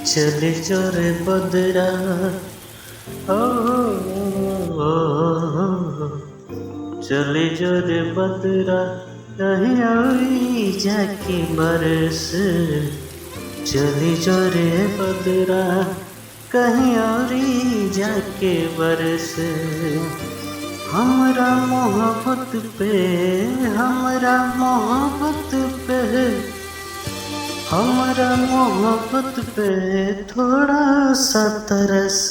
चले जोरे बदरा ओ, ओ, ओ, चले जोरे बदरा कहीं आई जाके बरस। चले जोरे बदरा कहीं और जाके बरस। हमरा मोहब्बत पे, हमरा मोहब्बत पे, हमरा मोहब्बत पे थोड़ा सा तरस।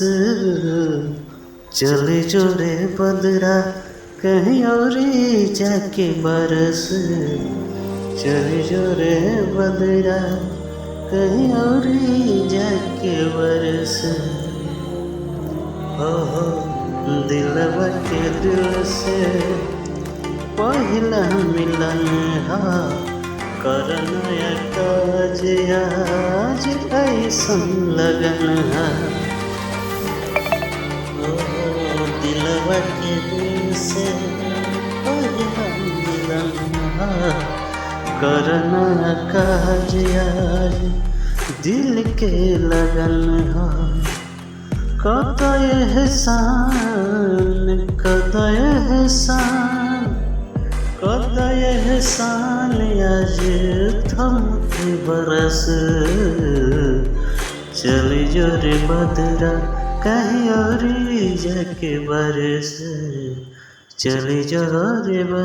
चले जोरे बदरा कहीं और जाके बरस। चले जोरे बदरा कहीं और जाके बरस। हो दिलवा के दिल से पहला मिलन हा, करना काज आज ऐसन लगन हा। दिलवा के दिल से पहला मिलन हा, करना काज आज दिल के लगन हा। कदा एहसान, कदा एहसान, कदा एहसान आज थम के बरस। चले जोरे बदरा कहीं और जाके बरस। चले जोरे बदरा।